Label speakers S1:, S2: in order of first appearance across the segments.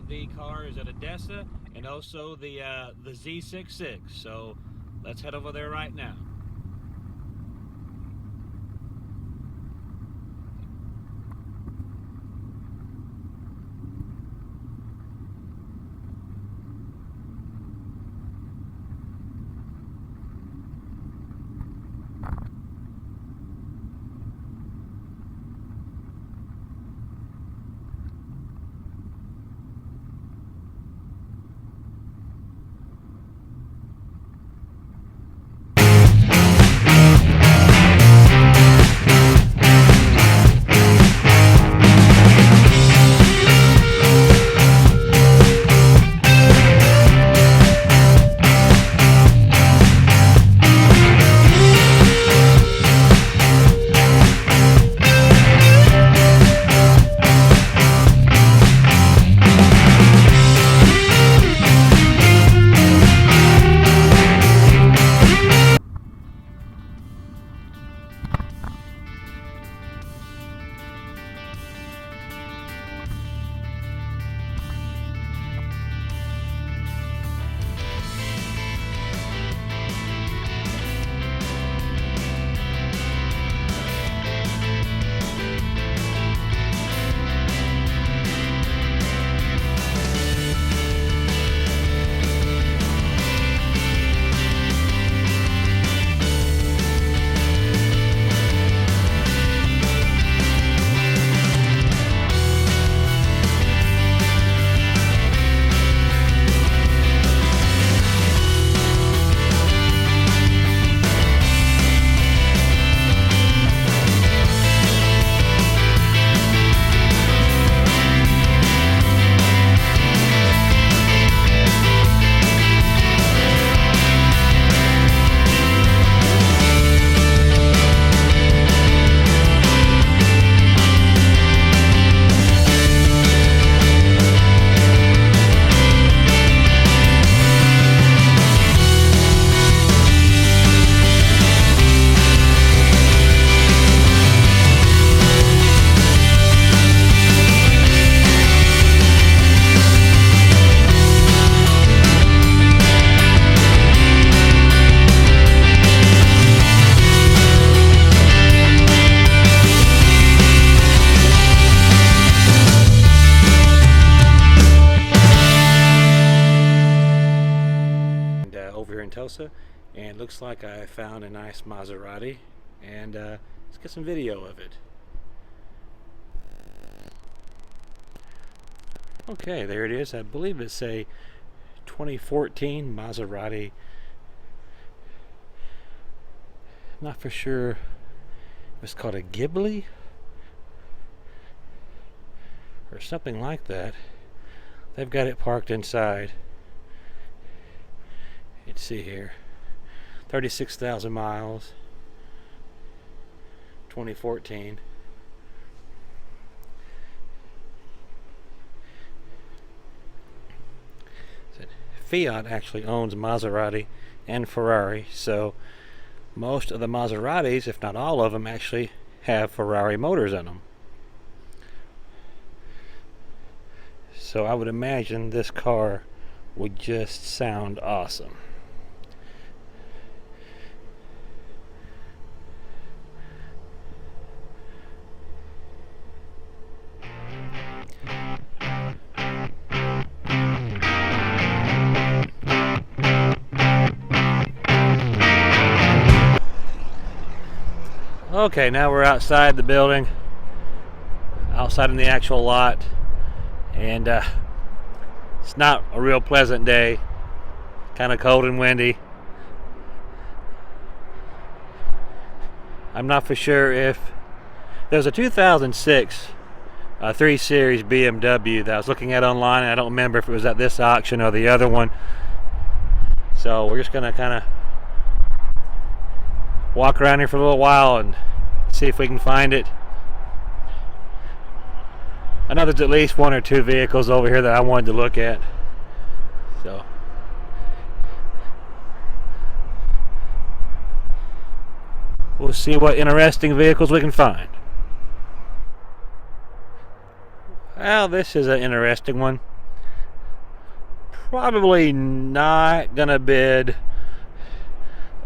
S1: of the car is at Odessa, and also the Z66. So let's head over there right now. Over here in Tulsa, and looks like I found a nice Maserati, and let's get some video of it. Okay, there it is. I believe it's a 2014 Maserati. Not for sure if it's called a Ghibli or something like that. They've got it parked inside. You can see here, 36,000 miles, 2014. Fiat actually owns Maserati and Ferrari, so most of the Maseratis, if not all of them, actually have Ferrari motors in them. So I would imagine this car would just sound awesome. Okay, now we're outside the building, outside in the actual lot, and it's not a real pleasant day, kind of cold and windy. I'm not for sure if there's a 2006 3 Series BMW that I was looking at online. I don't remember if it was at this auction or the other one, so we're just gonna kind of walk around here for a little while and see if we can find it. I know there's at least 1 or 2 vehicles over here that I wanted to look at, so we'll see what interesting vehicles we can find. Well, this is an interesting one. probably not gonna bid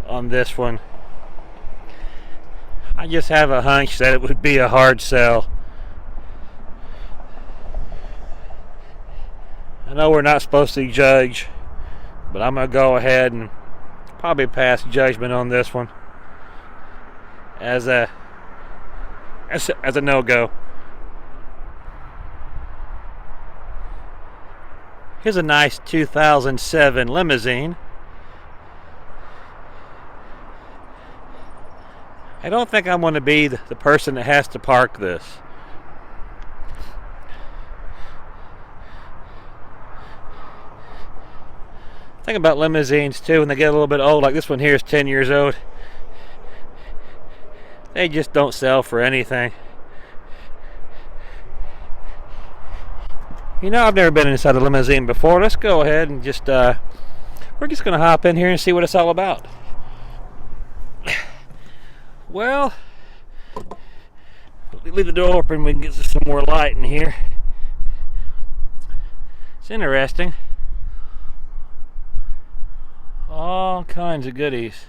S1: on this one. I just have a hunch that it would be a hard sell. I know we're not supposed to judge, but I'm gonna go ahead and probably pass judgment on this one as a no-go. Here's a nice 2007 limousine. I don't think I'm going to be the person that has to park this. Think about limousines too, when they get a little bit old, like this one here is 10 years old. They just don't sell for anything. You know, I've never been inside a limousine before. Let's go ahead and just, we're just going to hop in here and see what it's all about. Well, leave the door open, we can get some more light in here. It's interesting. All kinds of goodies.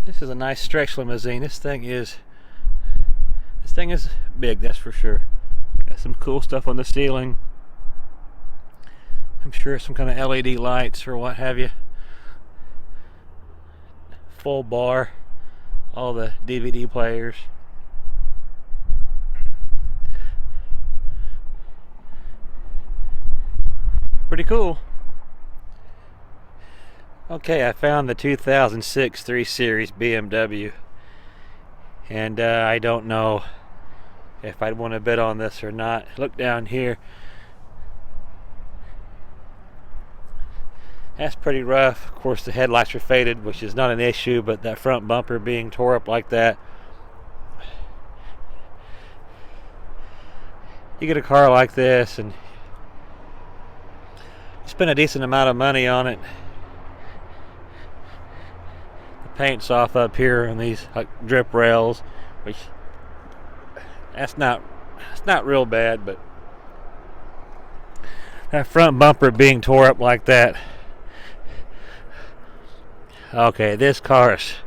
S1: This is a nice stretch limousine. This thing is big, that's for sure. Got some cool stuff on the ceiling. I'm sure some kind of LED lights or what have you. Full bar, all the DVD players. Pretty cool. Okay, I found the 2006 3 Series BMW, and I don't know if I'd want to bid on this or not. Look down here. That's pretty rough. Of course, the headlights are faded, which is not an issue, but that front bumper being tore up like that. You get a car like this and spend a decent amount of money on it. The paint's off up here on these like drip rails, which it's not real bad, but that front bumper being tore up like that. Okay, this car is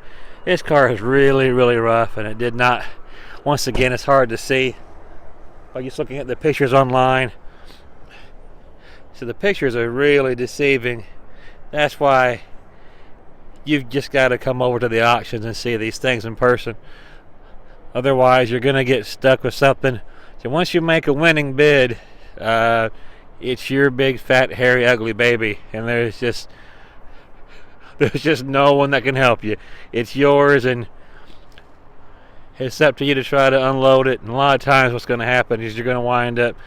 S1: really, really rough, and it did not. Once again, it's hard to see by just looking at the pictures online. So the pictures are really deceiving. That's why you've just got to come over to the auctions and see these things in person. Otherwise, you're going to get stuck with something. So once you make a winning bid, it's your big, fat, hairy, ugly baby, and there's just no one that can help you. It's yours, and it's up to you to try to unload it. And a lot of times what's going to happen is you're going to wind up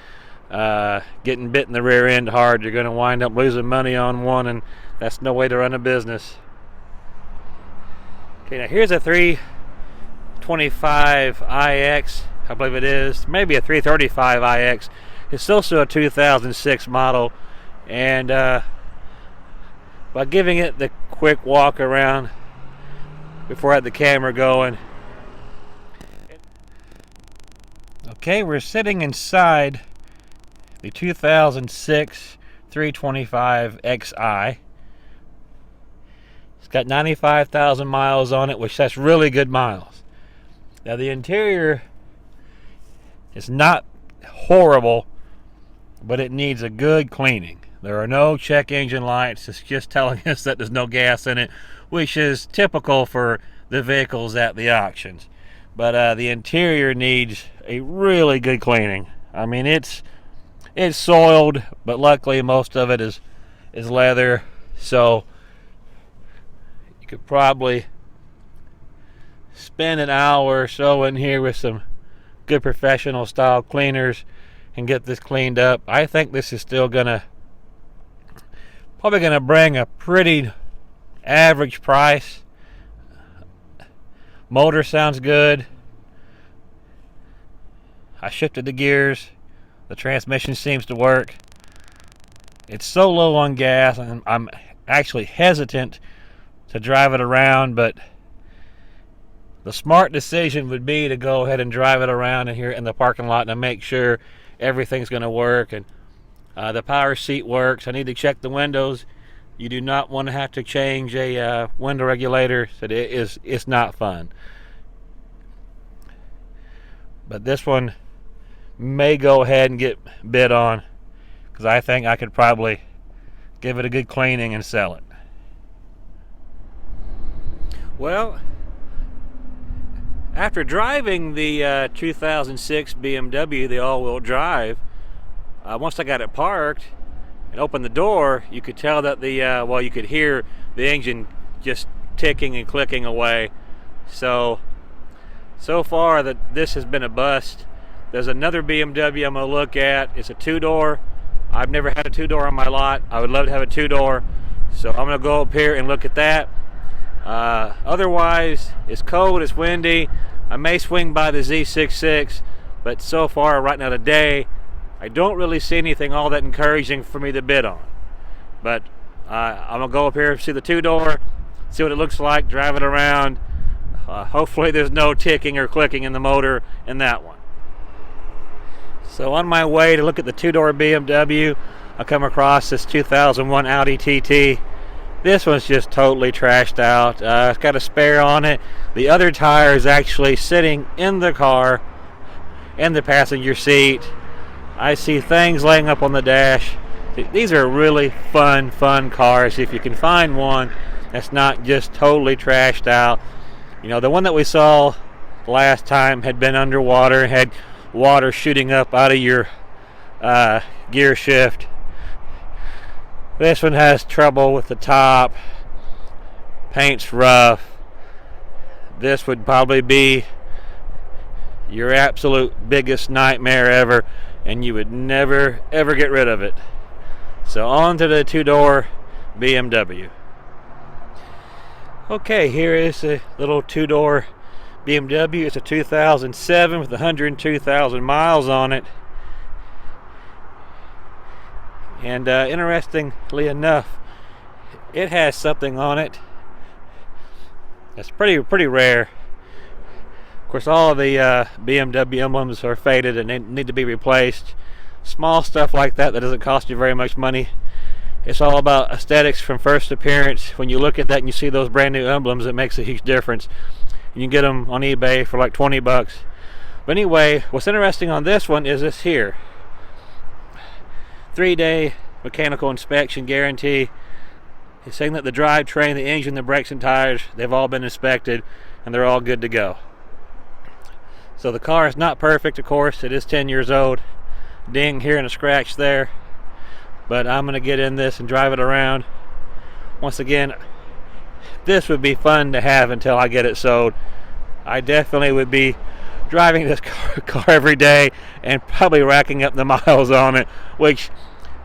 S1: getting bit in the rear end hard. You're going to wind up losing money on one, and that's no way to run a business. Okay, now here's a 325 iX, I believe it is. Maybe a 335 iX. It's also a 2006 model, and by giving it the quick walk around before I had the camera going. Okay, we're sitting inside the 2006 325 Xi. It's got 95,000 miles on it, which that's really good miles. Now the interior is not horrible, but it needs a good cleaning. There are no check engine lights. It's just telling us that there's no gas in it, which is typical for the vehicles at the auctions. But the interior needs a really good cleaning. I mean, it's soiled, but luckily most of it is leather, so you could probably spend an hour or so in here with some good professional style cleaners and get this cleaned up. I think this is still probably gonna bring a pretty average price. Motor sounds good. I shifted the gears. The transmission seems to work. It's so low on gas, and I'm actually hesitant to drive it around, but the smart decision would be to go ahead and drive it around in here in the parking lot and make sure everything's going to work. And The power seat works. I need to check the windows. You do not want to have to change a window regulator. So it's not fun. But this one may go ahead and get bid on, because I think I could probably give it a good cleaning and sell it. Well, after driving the 2006 BMW, the all-wheel drive, once I got it parked and opened the door, you could tell that you could hear the engine just ticking and clicking away. So far that this has been a bust. There's another BMW I'm gonna look at. It's a two-door. I've never had a two-door on my lot. I would love to have a two-door, so I'm gonna go up here and look at that. Otherwise, it's cold, it's windy. I may swing by the Z66, but so far right now today, I don't really see anything all that encouraging for me to bid on. But I'm gonna go up here and see the two-door, see what it looks like, drive it around. Hopefully there's no ticking or clicking in the motor in that one. So on my way to look at the two-door BMW, I come across this 2001 Audi TT. This one's just totally trashed out. It's got a spare on it. The other tire is actually sitting in the car, in the passenger seat. I see things laying up on the dash. These are really fun cars. If you can find one that's not just totally trashed out. You know, the one that we saw last time had been underwater, had water shooting up out of your gear shift. This one has trouble with the top. Paint's rough. This would probably be your absolute biggest nightmare ever, and you would never ever get rid of it. So on to the two-door BMW. Okay, here is a little two-door BMW. It's a 2007 with 102,000 miles on it. And interestingly enough, it has something on it that's pretty rare. Of course, all of the BMW emblems are faded and they need to be replaced. Small stuff like that doesn't cost you very much money. It's all about aesthetics from first appearance. When you look at that and you see those brand new emblems, it makes a huge difference. You can get them on eBay for like 20 bucks. But anyway, what's interesting on this one is this here. 3-day mechanical inspection guarantee. It's saying that the drivetrain, the engine, the brakes and tires, they've all been inspected and they're all good to go. So the car is not perfect, of course. It is 10 years old. Ding here and a scratch there. But I'm going to get in this and drive it around. Once again, this would be fun to have until I get it sold. I definitely would be driving this car every day and probably racking up the miles on it, which,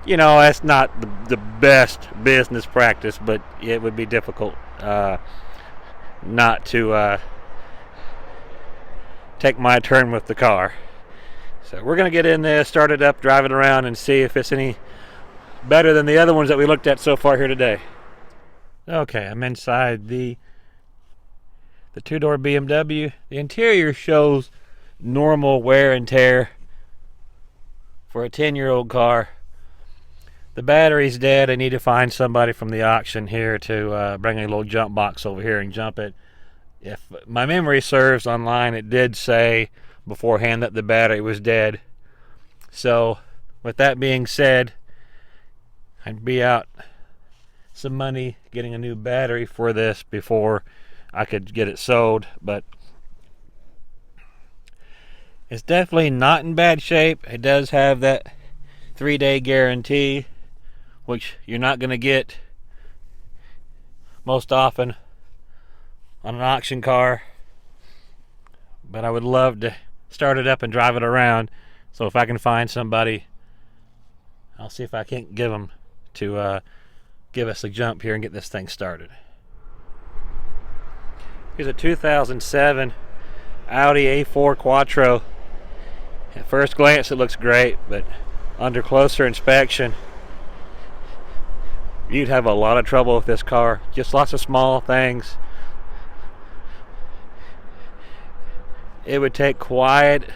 S1: you know, that's not the best business practice, but it would be difficult not to take my turn with the car. So we're going to get in there, start it up, drive it around, and see if it's any better than the other ones that we looked at so far here today. Okay, I'm inside the two-door BMW. The interior shows normal wear and tear for a 10-year-old car. The battery's dead. I need to find somebody from the auction here to bring a little jump box over here and jump it. If my memory serves online, it did say beforehand that the battery was dead. So with that being said, I'd be out some money getting a new battery for this before I could get it sold, but it's definitely not in bad shape. It does have that 3-day guarantee, which you're not going to get most often on an auction car. But I would love to start it up and drive it around. So if I can find somebody, I'll see if I can't give them to give us a jump here and get this thing started. Here's a 2007 Audi A4 Quattro. At first glance it looks great, but under closer inspection you'd have a lot of trouble with this car. Just lots of small things. It would take quite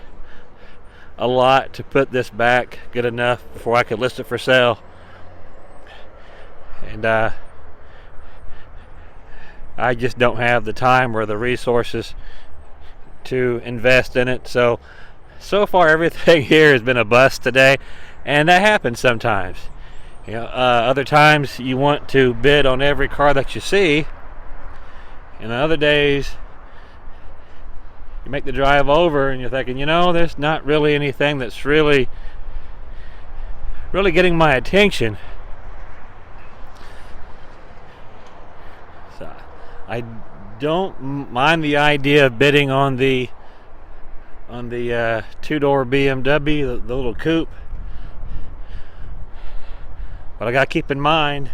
S1: a lot to put this back good enough before I could list it for sale. And I just don't have the time or the resources to invest in it. So far everything here has been a bust today, and that happens sometimes. Other times you want to bid on every car that you see, and other days you make the drive over and you're thinking, there's not really anything that's really getting my attention. So I don't mind the idea of bidding on the two-door BMW, the little coupe. But I got to keep in mind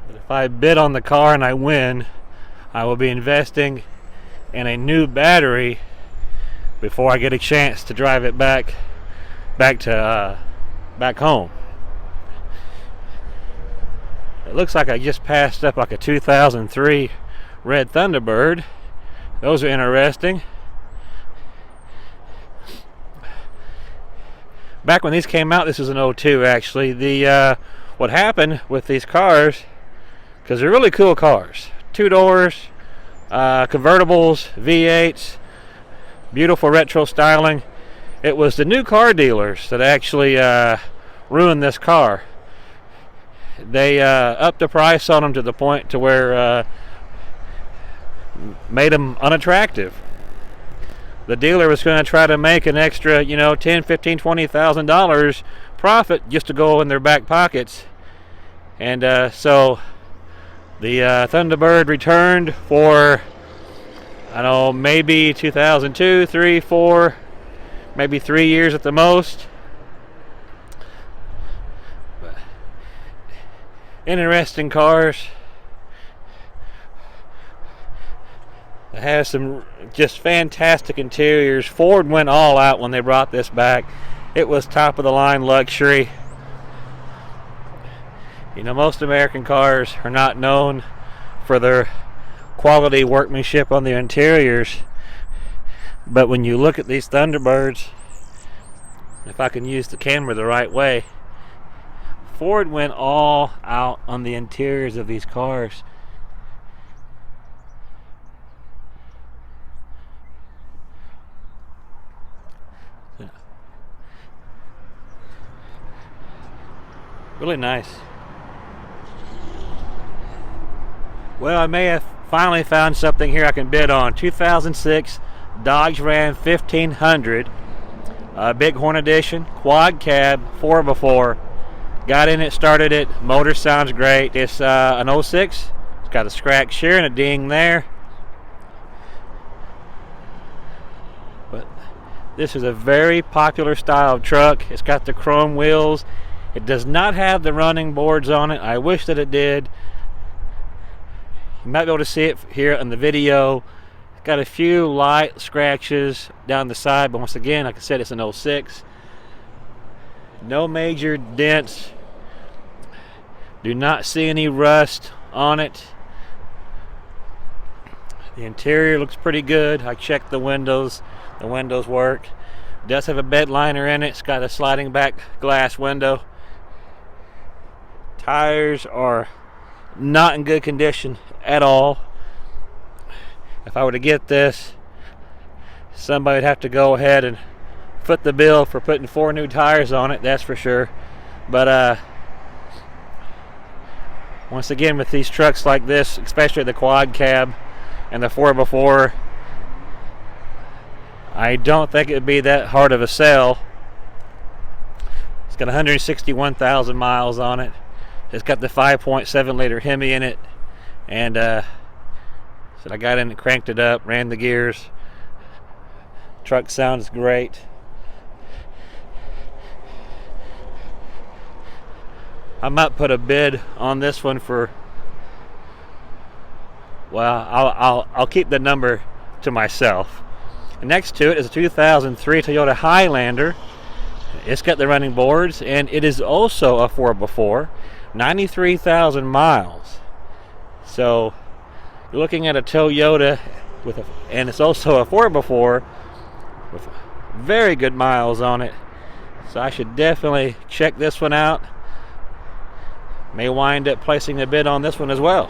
S1: that if I bid on the car and I win, I will be investing in a new battery before I get a chance to drive it back home. It looks like I just passed up like a 2003 red Thunderbird. Those are interesting. Back when these came out, this was an 02 actually. What happened with these cars, because they're really cool cars, 2 doors, convertibles, V8s, beautiful retro styling. It was the new car dealers that actually ruined this car. They upped the price on them to the point to where made them unattractive. The dealer was going to try to make an extra, $10, $15, $20,000 profit just to go in their back pockets. And so the Thunderbird returned for, maybe 2002, 3, 4, maybe 3 years at the most. But interesting cars. It has some just fantastic interiors. Ford went all out when they brought this back. It was top of the line luxury. Most American cars are not known for their quality workmanship on the interiors. But when you look at these Thunderbirds, if I can use the camera the right way, Ford went all out on the interiors of these cars. Really nice. Well, I may have finally found something here I can bid on. 2006 Dodge Ram 1500, Bighorn edition, quad cab, 4x4. Got in it, started it. Motor sounds great. It's an 06. It's got a scratch here and a ding there. But this is a very popular style of truck. It's got the chrome wheels. It does not have the running boards on it. I wish that it did. You might be able to see it here in the video. It's got a few light scratches down the side, but once again, like I said, it's an 06. No major dents. Do not see any rust on it. The interior looks pretty good. I checked the windows. The windows work. It does have a bed liner in it. It's got a sliding back glass window. Tires are not in good condition at all. If I were to get this, somebody would have to go ahead and foot the bill for putting 4 new tires on it, that's for sure. But once again, with these trucks like this, especially the quad cab and the 4x4, I don't think it would be that hard of a sell. It's got 161,000 miles on it. It's got the 5.7 liter Hemi in it, and so I got in and cranked it up, ran the gears. Truck sounds great. I might put a bid on this one for, well, I'll keep the number to myself. And next to it is a 2003 Toyota Highlander. It's got the running boards, and it is also a 4x4. 93,000 miles. So you're looking at a Toyota and it's also a 4x4 with very good miles on it. So I should definitely check this one out. May wind up placing a bid on this one as well.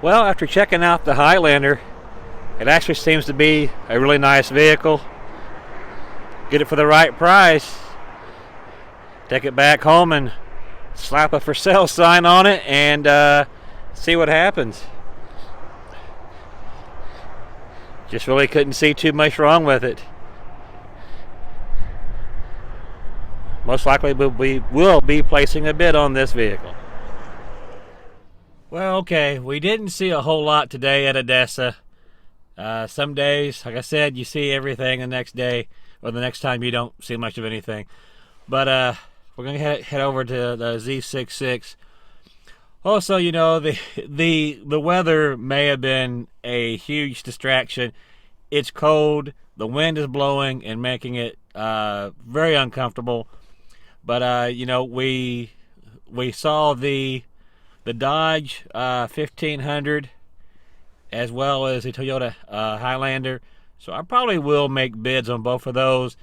S1: Well, after checking out the Highlander, it actually seems to be a really nice vehicle. Get it for the right price. Take it back home and slap a for sale sign on it and see what happens. Just really couldn't see too much wrong with it. Most likely we will be placing a bid on this vehicle. Well, okay, we didn't see a whole lot today at Odessa. Some days, like I said, you see everything the next day, or the next time you don't see much of anything. But we're gonna head over to the Z66. Also, you know, the weather may have been a huge distraction. It's cold, the wind is blowing and making it very uncomfortable. But you know, we saw the Dodge 1500 as well as the Toyota Highlander. So I probably will make bids on both of those.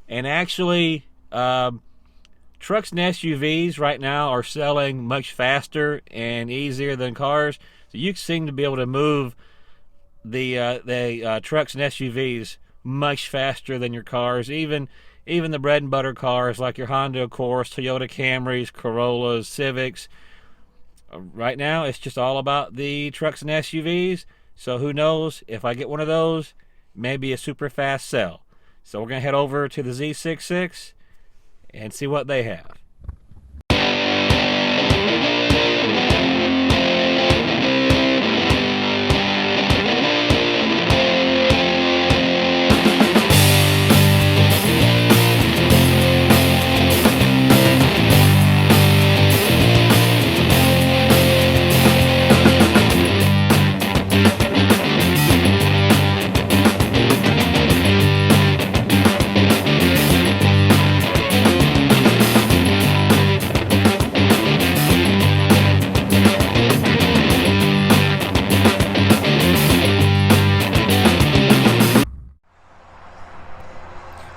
S1: And actually, trucks and SUVs right now are selling much faster and easier than cars. So you seem to be able to move the trucks and SUVs much faster than your cars. Even the bread and butter cars like your Honda Accords, Toyota Camrys, Corollas, Civics. Right now, it's just all about the trucks and SUVs. So who knows, if I get one of those, maybe a super fast sell. So we're going to head over to the Z66 and see what they have.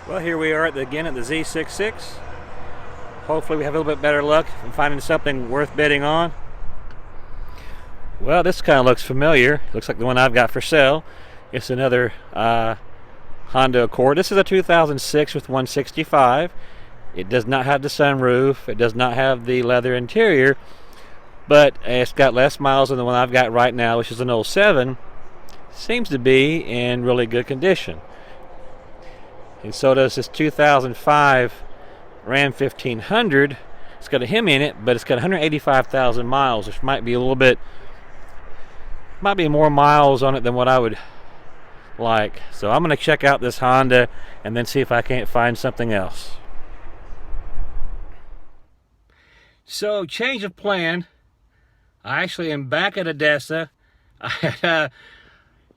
S1: Well, here we are again at the Z66. Hopefully we have a little bit better luck in finding something worth bidding on. Well, this kind of looks familiar. Looks like the one I've got for sale. It's another Honda Accord. This is a 2006 with 165. It does not have the sunroof. It does not have the leather interior, but it's got less miles than the one I've got right now, which is an 07. Seems to be in really good condition. And so does this 2005 Ram 1500. It's got a Hemi in it, but it's got 185,000 miles, which might be more miles on it than what I would like. So I'm going to check out this Honda and then see if I can't find something else. So, change of plan. I actually am back at Odessa.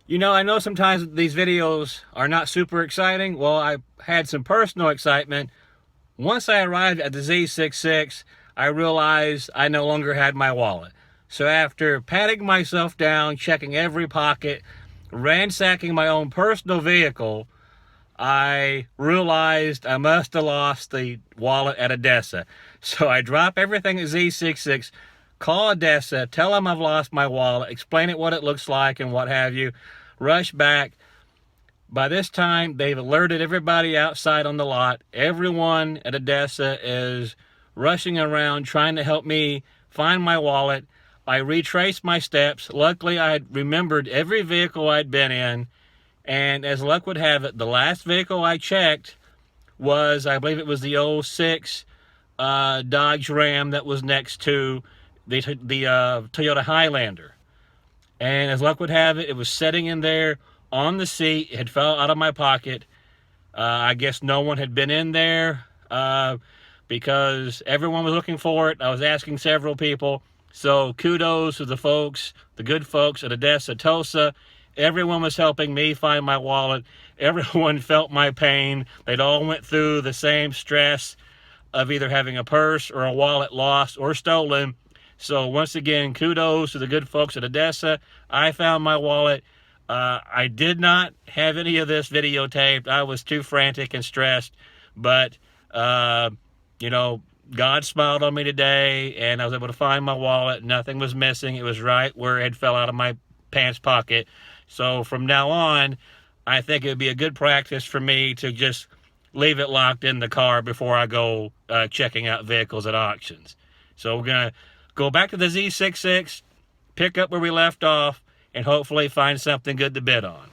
S1: You know, I know sometimes these videos are not super exciting. Well, I had some personal excitement. Once I arrived at the Z66, I realized I no longer had my wallet. So after patting myself down, checking every pocket, ransacking my own personal vehicle, I realized I must have lost the wallet at Odessa. So I drop everything at Z66, call Odessa, tell them I've lost my wallet, explain it what it looks like and what have you, rush back. By this time, they've alerted everybody outside on the lot. Everyone at Odessa is rushing around trying to help me find my wallet. I retraced my steps. Luckily, I had remembered every vehicle I'd been in. And as luck would have it, the last vehicle I checked was, I believe it was the 06 Dodge Ram that was next to the Toyota Highlander. And as luck would have it, it was sitting in there on the seat. It had fell out of my pocket. I guess no one had been in there because everyone was looking for it. I was asking several people. So kudos to the good folks at Odessa Tosa. Everyone was helping me find my wallet. Everyone felt my pain. They'd all went through the same stress of either having a purse or a wallet lost or stolen. So once again, kudos to the good folks at Odessa. I found my wallet. I did not have any of this videotaped. I was too frantic and stressed, but you know, God smiled on me today, and I was able to find my wallet. Nothing was missing. It was right where it had fell out of my pants pocket. So from now on, I think it would be a good practice for me to just leave it locked in the car before I go checking out vehicles at auctions. So we're going to go back to the Z66, pick up where we left off, and hopefully find something good to bid on.